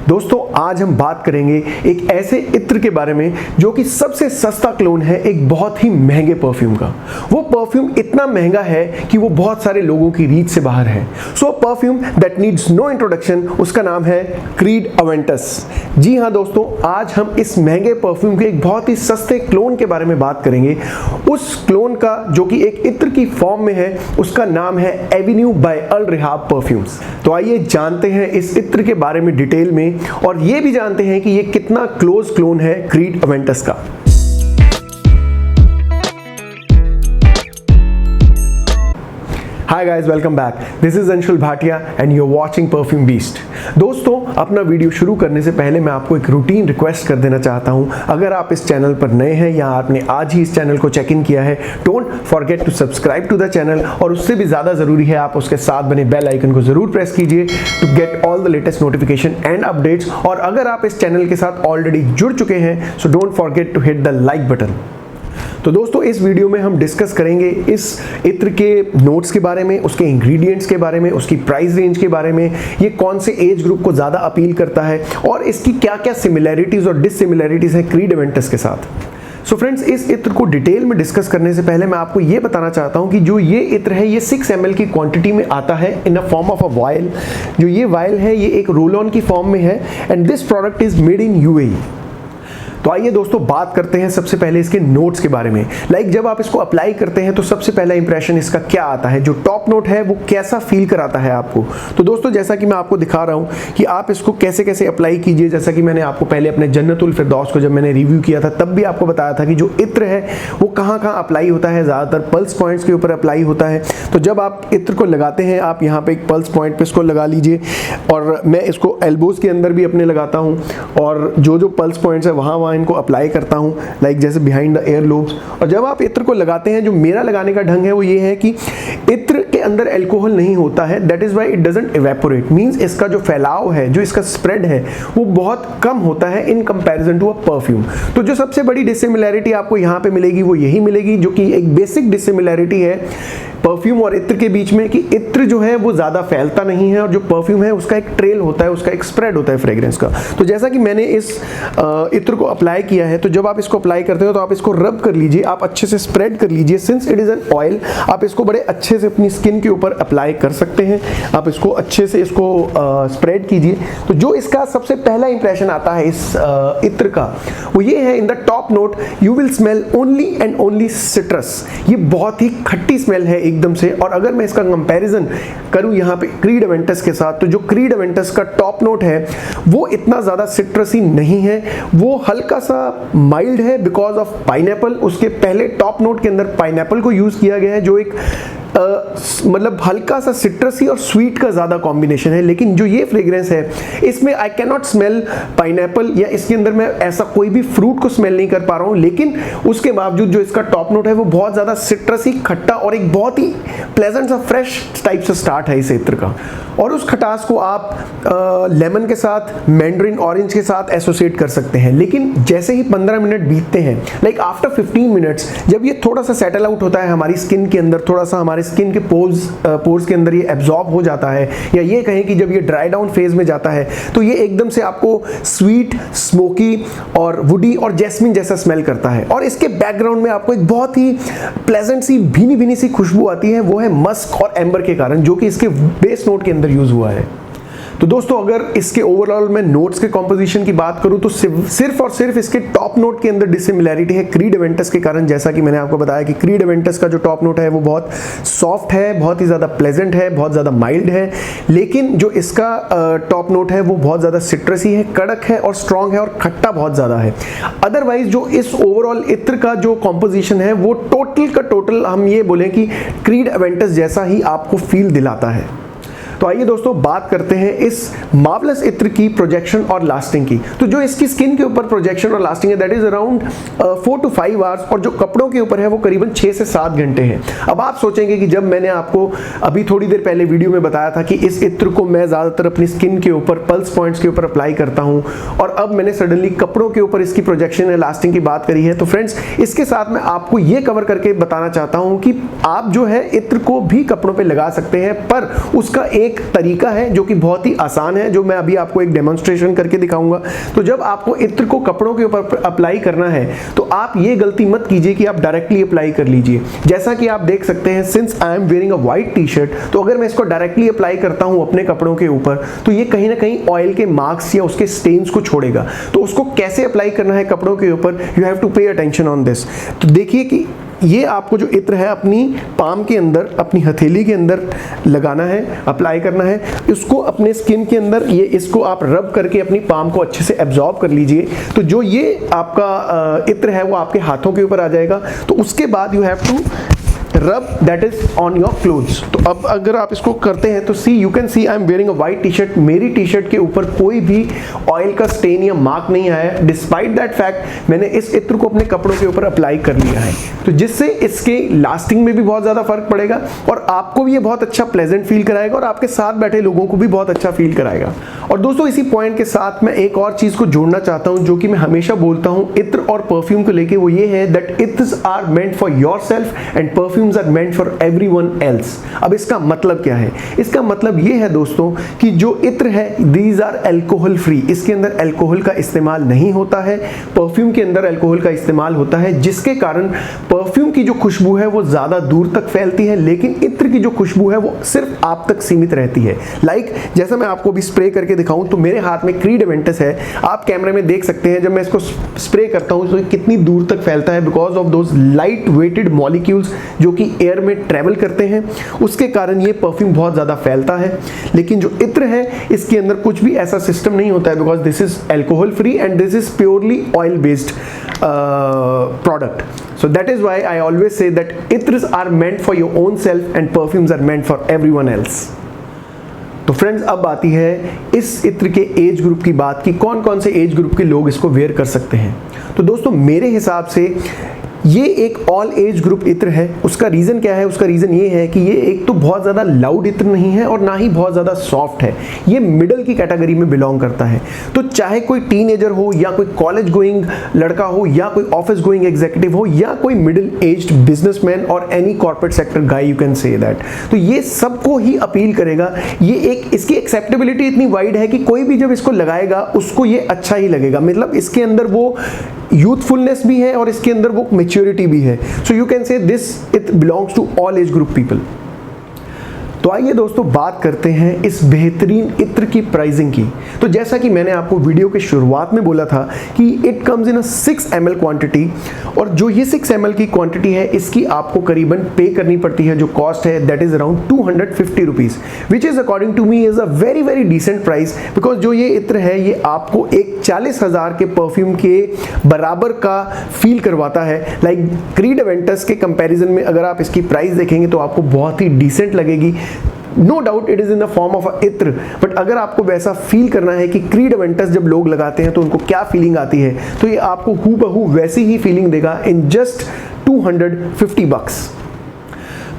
दोस्तों आज हम बात करेंगे एक ऐसे इत्र के बारे में जो कि सबसे सस्ता क्लोन है एक बहुत ही महंगे परफ्यूम का। वो परफ्यूम इतना महंगा है कि वो बहुत सारे लोगों की रीच से बाहर है। So perfume that needs no introduction, उसका नाम है क्रीड अवेंटस। जी हाँ दोस्तों, आज हम इस महंगे परफ्यूम के एक बहुत ही सस्ते क्लोन के बारे में बात करेंगे। उस क्लोन का जो कि एक इत्र की फॉर्म में है, उसका नाम है एवेन्यू बाय अल रिहाब परफ्यूम्स। तो आइए जानते हैं इस इत्र के बारे में डिटेल में और ये भी जानते हैं कि ये कितना क्लोज क्लोन है क्रीड अवेंटस का। Hi guys, welcome back. This is Anshul Bhatia and you are watching Perfume Beast. दोस्तों, अपना वीडियो शुरू करने से पहले मैं आपको एक रूटीन रिक्वेस्ट कर देना चाहता हूं। अगर आप इस चैनल पर नए हैं या आपने आज ही इस चैनल को चेक इन किया है, don't forget to subscribe to the channel और उससे भी ज़्यादा ज़रूरी है आप उसके साथ बने बेल आइकन को ज़रूर प्रेस कीजिए to get all the latest notification and updates. और अगर आप इस चैनल के साथ ऑलरेडी जुड़ चुके हैं, so don't forget to hit the like button. तो दोस्तों, इस वीडियो में हम डिस्कस करेंगे इस इत्र के नोट्स के बारे में, उसके इंग्रेडिएंट्स के बारे में, उसकी प्राइस रेंज के बारे में, ये कौन से एज ग्रुप को ज़्यादा अपील करता है और इसकी क्या क्या सिमिलैरिटीज़ और डिससिमिलैरिटीज़ हैं क्रीड अवेंटस के साथ। सो फ्रेंड्स, इस इत्र को डिटेल में डिस्कस करने से पहले मैं आपको ये बताना चाहता हूँ कि जो ये इत्र है ये 6 ml की क्वांटिटी में आता है in a form of a vial. जो ये वायल है ये एक रोल ऑन की फॉर्म में है and this product is made in UAE. तो आइए दोस्तों बात करते हैं सबसे पहले इसके नोट्स के बारे में। जब आप इसको अप्लाई करते हैं तो सबसे पहला इंप्रेशन इसका क्या आता है, जो टॉप नोट है वो कैसा फील कराता है आपको। तो दोस्तों, जैसा कि मैं आपको दिखा रहा हूं कि आप इसको कैसे कैसे अप्लाई कीजिए। जैसा कि मैंने आपको पहले अपने जन्नतुल फिरदौस को जब मैंने रिव्यू किया था तब भी आपको बताया था कि जो इत्र है वो कहाँ कहाँ अप्लाई होता है। ज़्यादातर पल्स पॉइंट्स के ऊपर अप्लाई होता है। तो जब आप इत्र को लगाते हैं, आप यहाँ पे एक पल्स पॉइंट पे इसको लगा लीजिए और मैं इसको एल्बोज के अंदर भी अपने लगाता हूँ और जो पल्स पॉइंट्स है वहाँ इनको अप्लाई करता हूँ, जैसे बिहाइंड द एयर लोब्स। और जब आप इत्र को लगाते हैं, जो मेरा लगाने का ढंग है वो ये है कि इत्र के अंदर अल्कोहल नहीं होता है, that is why it doesn't evaporate. Means इसका जो फैलाव है, जो इसका स्प्रेड है वो बहुत कम होता है in comparison to a perfume. तो जो सबसे बड़ी डिसिमिलैरिटी आपको यहाँ पे मिलेगी वो यही मिलेगी, जो कि एक बेसिक डिसिमिलैरिटी है परफ्यूम और इत्र के बीच में, कि इत्र जो है वो ज़्यादा फैलता नहीं है और जो परफ्यूम है उसका एक ट्रेल होता है, उसका एक स्प्रेड होता है फ्रेग्रेंस का। तो जैसा कि मैंने इस इत्र को अप्लाई किया है, तो जब आप इसको अप्लाई करते हो तो आप इसको रब कर लीजिए, आप अच्छे से स्प्रेड कर लीजिए। Since it is an oil, आप इसको बड़े अच्छे से अपनी स्किन के ऊपर अप्लाई कर सकते हैं। आप इसको अच्छे से इसको स्प्रेड कीजिए। तो जो इसका सबसे पहला इंप्रेशन आता है इस इत्र का, वो ये है, in the top note you will smell only and only citrus. ये बहुत ही खट्टी स्मेल है एकदम से। और अगर मैं इसका कंपैरिजन करूं यहाँ पे क्रीड अवेंटस के साथ, तो जो क्रीड अवेंटस का टॉप नोट है वो इतना ज़्यादा सिट्रसी नहीं है, वो हल्का सा माइल्ड है बिकॉज ऑफ पाइनएप्पल। उसके पहले टॉप नोट के अंदर पाइनएप्पल को यूज़ किया गया है, जो एक मतलब हल्का सा सिट्रसी और स्वीट का ज़्यादा कॉम्बिनेशन है। लेकिन जो ये फ्रेग्रेंस है इसमें I can not smell pineapple, या इसके अंदर मैं ऐसा कोई भी फ्रूट को स्मेल नहीं कर पा रहा हूँ। लेकिन उसके बावजूद जो इसका टॉप नोट है वो बहुत ज़्यादा सिट्रसी, खट्टा और एक बहुत ही प्लेजेंट सा फ्रेश टाइप से स्टार्ट है इस इत्र का। और उस खटास को आप लेमन के साथ, मैंड्रिन ऑरेंज के साथ एसोसिएट कर सकते हैं। लेकिन जैसे ही 15 मिनट बीतते हैं, आफ्टर 15 मिनट्स, जब ये थोड़ा सा सेटल आउट होता है हमारी स्किन के अंदर, थोड़ा सा हमारे स्किन के पोर्स के अंदर ये एब्जॉर्ब हो जाता है, या ये कहें कि जब ये ड्राई डाउन फेज में जाता है, तो ये एकदम से आपको स्वीट, स्मोकी और वुडी और जैस्मिन जैसा स्मेल करता है। और इसके बैकग्राउंड में आपको एक बहुत ही प्लेजेंट सी भीनी भीनी सी खुशबू आती है, वो है मस्क और एम्बर के कारण, जो कि इसके बेस नोट के अंदर यूज हुआ है। तो दोस्तों, अगर इसके ओवरऑल में नोट्स के कॉम्पोजिशन की बात करूं तो सिर्फ और सिर्फ इसके टॉप नोट के अंदर डिसिमिलैरिटी है क्रीड अवेंटस के कारण। जैसा कि मैंने आपको बताया कि क्रीड अवेंटस का जो टॉप नोट है वो बहुत सॉफ्ट है, बहुत ही ज़्यादा प्लेजेंट है, बहुत ज़्यादा माइल्ड है। लेकिन जो इसका टॉप नोट है वो बहुत ज़्यादा सिट्रसी है, कड़क है और स्ट्रॉन्ग है और खट्टा बहुत ज़्यादा है। अदरवाइज जो इस ओवरऑल इत्र का जो कॉम्पोजिशन है वो टोटल का टोटल हम ये बोलें कि क्रीड अवेंटस जैसा ही आपको फील दिलाता है। तो आइए दोस्तों बात करते हैं इस मार्वलस इत्र की प्रोजेक्शन और लास्टिंग की। तो जो इसकी स्किन के ऊपर प्रोजेक्शन और लास्टिंग है that is around 4 to 5 hours, और जो कपड़ों के ऊपर है वो करीबन 6 से 7 घंटे हैं। अब आप सोचेंगे कि जब मैंने आपको अभी थोड़ी देर पहले वीडियो में बताया था कि इस इत्र को मैं ज़्यादातर अपनी स्किन के ऊपर, पल्स पॉइंट्स के ऊपर अप्लाई करता हूँ, और अब मैंने सडनली कपड़ों के ऊपर इसकी प्रोजेक्शन या लास्टिंग की बात करी है, तो फ्रेंड्स इसके साथ मैं आपको ये कवर करके बताना चाहता हूँ कि आप जो है इत्र को भी कपड़ों पर लगा सकते हैं, पर उसका एक एक तरीका है जो कि बहुत ही आसान है, जो मैं अभी आपको एक डेमोन्स्ट्रेशन करके दिखाऊंगा। तो जब आपको इत्र को कपड़ों के ऊपर अप्लाई करना है तो आप ये गलती मत कीजिए कि आप डायरेक्टली अप्लाई कर लीजिए। जैसा कि आप देख सकते हैं, since I am wearing a white T shirt, तो अगर मैं इसको डायरेक्टली अप्लाई करता हूं अपने कपड़ों के ऊपर तो ये कहीं ना कहीं ऑयल के मार्क्स या उसके स्टेन्स को छोड़ेगा। तो उसको कैसे अप्लाई करना है कपड़ों के ऊपर, you have to pay attention on this. तो देखिए कि ये आपको जो इत्र है अपनी पाम के अंदर, अपनी हथेली के अंदर लगाना है, अप्लाई करना है। इसको अपने स्किन के अंदर ये इसको आप रब करके अपनी पाम को अच्छे से एब्जॉर्ब कर लीजिए। तो जो ये आपका इत्र है वो आपके हाथों के ऊपर आ जाएगा। तो उसके बाद you have to rub that is on your clothes. तो अब अगर आप इसको करते हैं तो see you can see I am wearing a white T shirt. मेरी टी शर्ट के ऊपर कोई भी ऑयल का स्टेन या मार्क नहीं आया है। डिस्पाइट दैट फैक्ट मैंने इस इत्र को अपने कपड़ों के ऊपर अप्लाई कर लिया है, तो जिससे इसके लास्टिंग में भी बहुत ज़्यादा फर्क पड़ेगा और आपको भी ये बहुत अच्छा प्लेजेंट फील कराएगा और आपके साथ बैठे लोगों को भी बहुत अच्छा फील कराएगा। और दोस्तों इसी पॉइंट के साथ मैं एक और चीज़ को जोड़ना चाहता हूँ जो कि मैं हमेशा बोलता हूँ इत्र और परफ्यूम को लेके, वो ये है that itrs are meant for yourself and perfumes are meant for everyone else. अब इसका मतलब क्या है? इसका मतलब ये है दोस्तों कि जो इत्र है दीज आर अल्कोहल फ्री। इसके अंदर अल्कोहल का इस्तेमाल नहीं होता है। परफ्यूम के अंदर अल्कोहल का इस्तेमाल होता है, जिसके कारण परफ्यूम की जो खुशबू है वो ज़्यादा दूर तक फैलती है, लेकिन इत्र की जो खुशबू है वो सिर्फ आप तक सीमित रहती है। जैसा मैं आपको भी स्प्रे करके दिखाऊं तो मेरे हाथ में क्रीड एवेंटस है, आप कैमरे में देख सकते हैं। जब मैं इसको स्प्रे करता हूं तो कितनी दूर तक फैलता है, because of those light weighted molecules जो कि एयर में ट्रेवल करते हैं, उसके कारण ये परफ्यूम बहुत ज़्यादा फैलता है। लेकिन जो इत्र है इसके अंदर कुछ भी ऐसा सिस्टम नहीं होता है, because this is alcohol free and this is purely oil based product. So that is why I always say that itrs are meant for your own self and perfumes are meant for everyone else. तो friends अब आती है इस इत्र के age group की बात कि कौन कौन से एज ग्रुप के लोग इसको वेयर कर सकते हैं। तो दोस्तों मेरे हिसाब से ये एक ऑल एज ग्रुप इत्र है। उसका रीज़न क्या है? उसका रीज़न ये है कि ये एक तो बहुत ज़्यादा लाउड इत्र नहीं है और ना ही बहुत ज़्यादा सॉफ्ट है, ये मिडल की कैटेगरी में बिलोंग करता है। तो चाहे कोई टीनेजर हो या कोई कॉलेज गोइंग लड़का हो या कोई ऑफिस गोइंग एग्जीक्यूटिव हो या कोई मिडिल एज्ड बिजनेसमैन और any corporate sector guy, you can say that, तो ये सबको ही अपील करेगा। ये एक इसकी एक्सेप्टेबिलिटी इतनी वाइड है कि कोई भी जब इसको लगाएगा उसको ये अच्छा ही लगेगा। मतलब इसके अंदर वो यूथफुलनेस भी है और इसके अंदर वो मैच्योरिटी भी है। So you can say this it belongs to all age group people. तो आइए दोस्तों बात करते हैं इस बेहतरीन इत्र की प्राइसिंग की। तो जैसा कि मैंने आपको वीडियो के शुरुआत में बोला था कि it comes in a 6 ml quantity, और जो ये 6 ml की क्वांटिटी है इसकी आपको करीबन पे करनी पड़ती है। जो कॉस्ट है that is around 250 rupees, which is according to me is a very very decent price, because जो ये इत्र है ये आपको एक 40,000 के परफ्यूम के बराबर का फील करवाता है। लाइक क्रीड एवेंटस के कंपैरिजन में अगर आप इसकी प्राइस देखेंगे तो आपको बहुत ही डिसेंट लगेगी। No doubt it is in the form of a इत्र, बट अगर आपको वैसा फील करना है कि क्रीड एवेंटस जब लोग लगाते हैं तो उनको क्या फीलिंग आती है, तो ये आपको हूबहू वैसी ही फीलिंग देगा इन जस्ट 250 बुक्स।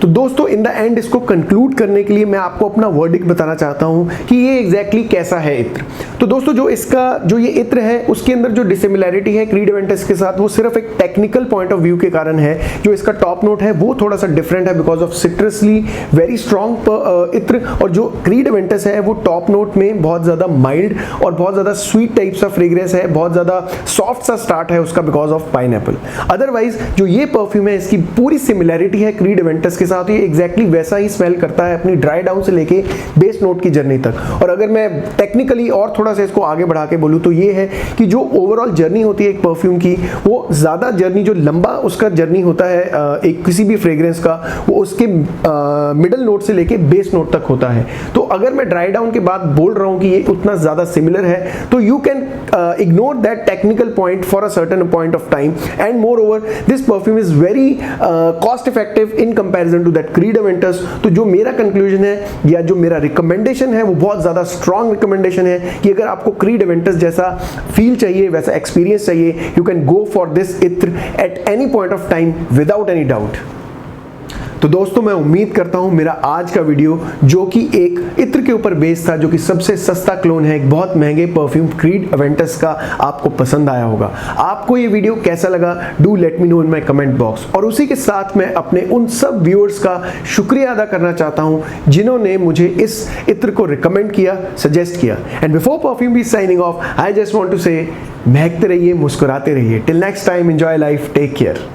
तो दोस्तों इन द एंड इसको कंक्लूड करने के लिए मैं आपको अपना वर्डिक्ट बताना चाहता हूं कि ये एग्जैक्टली कैसा है इत्र। तो दोस्तों जो ये इत्र है उसके अंदर जो डिसिमिलैरिटी है क्रीड एवेंटस के साथ, वो सिर्फ एक टेक्निकल पॉइंट ऑफ व्यू के कारण है। जो इसका टॉप नोट है वो थोड़ा सा डिफरेंट है बिकॉज ऑफ सिट्रसली वेरी स्ट्रॉन्ग इत्र, और जो क्रीड एवेंटस है वो टॉप नोट में बहुत ज़्यादा माइल्ड और बहुत ज़्यादा स्वीट टाइप्स ऑफ फ्रेग्रेंस है, बहुत ज़्यादा सॉफ्ट सा स्टार्ट है उसका बिकॉज ऑफ पाइनएप्पल। अदरवाइज जो ये परफ्यूम है इसकी पूरी सिमिलैरिटी है क्रीड एवेंटस के साथ, ये एग्जैक्टली वैसा ही स्मेल करता है अपनी ड्राई डाउन से लेके बेस नोट की जर्नी तक। और अगर मैं टेक्निकली और थोड़ा सा इसको आगे बढ़ा के बोलूँ तो ये है कि जो ओवरऑल जर्नी होती है एक परफ्यूम की, वो ज़्यादा जर्नी जो लंबा उसका जर्नी होता है एक किसी भी फ्रेग्रेंस का, वो उसके मिडल नोट से लेके बेस नोट तक होता है। तो अगर मैं ड्राई डाउन के बाद बोल रहा हूँ कि ये उतना ज़्यादा सिमिलर है, तो you can ignore that technical point for a certain point of time, and moreover this perfume is very cost effective in comparison to that Creed Aventus. तो जो मेरा कंक्लूजन है या जो मेरा रिकमेंडेशन है वो बहुत ज़्यादा स्ट्रॉन्ग रिकमेंडेशन है कि अगर आपको क्रीड एवेंटस जैसा फील चाहिए, वैसा एक्सपीरियंस चाहिए, you can go for this itr at any point of time without any doubt. तो दोस्तों मैं उम्मीद करता हूं मेरा आज का वीडियो जो कि एक इत्र के ऊपर बेस्ड था, जो कि सबसे सस्ता क्लोन है एक बहुत महंगे परफ्यूम क्रीड अवेंटस का, आपको पसंद आया होगा। आपको ये वीडियो कैसा लगा, do let me know in my comment box. और उसी के साथ मैं अपने उन सब व्यूअर्स का शुक्रिया अदा करना चाहता हूं जिन्होंने मुझे इस इत्र को रिकमेंड किया, सजेस्ट किया। And before Perfume Beast signing off, I just want to say महकते रहिए, मुस्कुराते रहिए। Till next time, enjoy life, take care.